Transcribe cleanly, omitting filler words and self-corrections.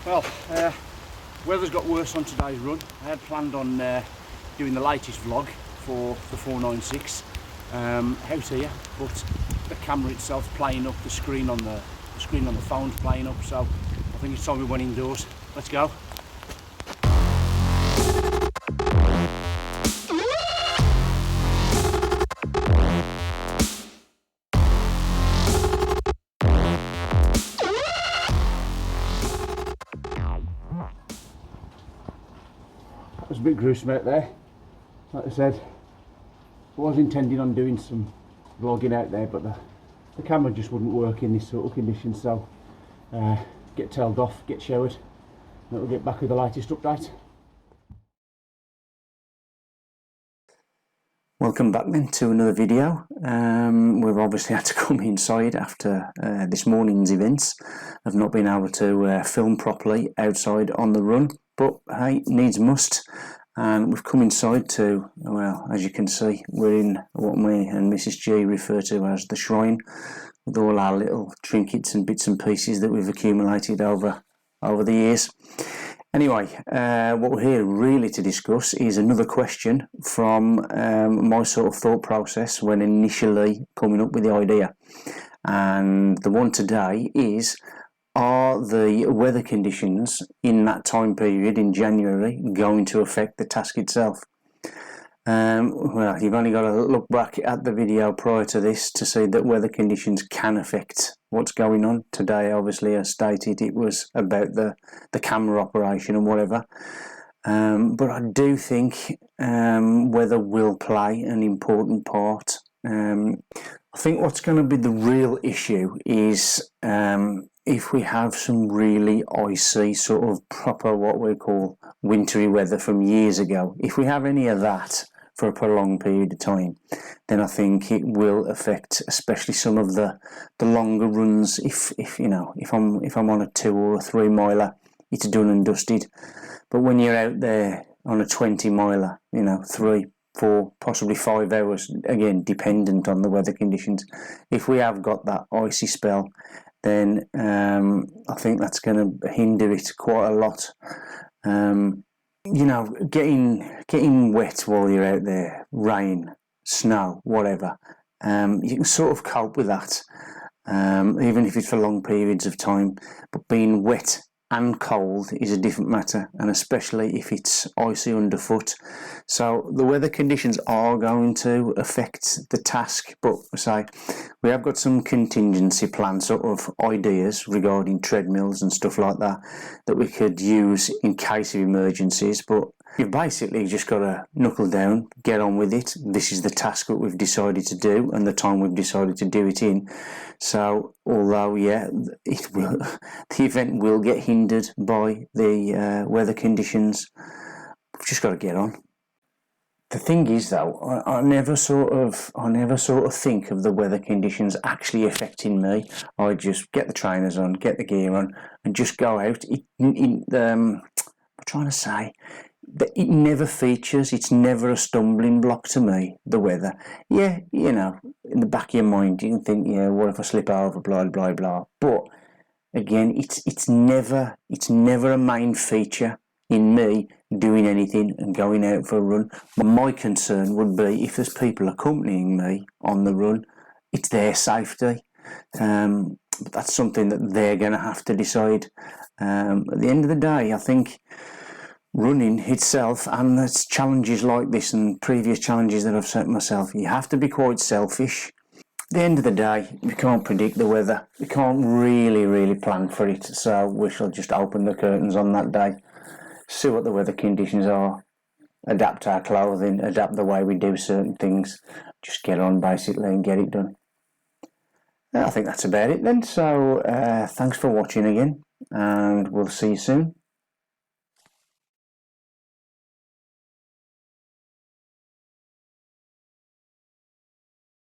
Well, weather's got worse on today's run. I had planned on doing the latest vlog for the 496 out here, but the camera itself playing up, the screen on the phone's playing up, so I think it's time we went indoors. Let's go. It was a bit gruesome out there. Like I said, I was intending on doing some vlogging out there, but the camera just wouldn't work in this sort of condition, so get tailed off, get showered, and we'll get back with the latest update. Welcome back then to another video. We've obviously had to come inside after this morning's events. I've not been able to film properly outside on the run, but hey, needs must. And we've come inside to, well, as you can see, we're in what me and Mrs. G refer to as the shrine, with all our little trinkets and bits and pieces that we've accumulated over the years. Anyway, what we're here really to discuss is another question from my sort of thought process when initially coming up with the idea. And the one today is, are the weather conditions in that time period in January going to affect the task itself? Well, you've only got to look back at the video prior to this to see that weather conditions can affect what's going on. Today, obviously, as stated, it was about the camera operation and whatever. But I do think weather will play an important part. I think what's going to be the real issue is if we have some really icy, sort of proper what we call wintry weather from years ago. If we have any of that for a prolonged period of time, then I think it will affect especially some of the longer runs. If I'm on a 2 or a 3 miler, it's done and dusted. But when you're out there on a 20 miler, 3, 4, possibly 5 hours, again dependent on the weather conditions, if we have got that icy spell, then I think that's going to hinder it quite a lot. Getting wet while you're out there, rain, snow, whatever, you can sort of cope with that, even if it's for long periods of time. But being wet and cold is a different matter, and especially if it's icy underfoot. So the weather conditions are going to affect the task, but we have got some contingency plan sort of ideas regarding treadmills and stuff like that we could use in case of emergencies. But you've basically just got to knuckle down, get on with it. This is the task that we've decided to do and the time we've decided to do it in. So although the event will get hindered by the weather conditions, we've just got to get on. The thing is, though, I never sort of think of the weather conditions actually affecting me. I just get the trainers on, get the gear on, and just go out. I'm trying to say that it never features. It's never a stumbling block to me, the weather. Yeah, in the back of your mind, you can think, yeah, what if I slip over, blah blah blah. But again, it's never a main feature in me doing anything and going out for a run. My concern would be if there's people accompanying me on the run, it's their safety. But that's something that they're going to have to decide. At the end of the day, I think running itself, and there's challenges like this and previous challenges that I've set myself, you have to be quite selfish. At the end of the day, we can't predict the weather. We can't really plan for it, so we shall just open the curtains on that day, see what the weather conditions are, adapt our clothing, adapt the way we do certain things, just get on basically and get it done. I think that's about it then. So thanks for watching again, and we'll see you soon.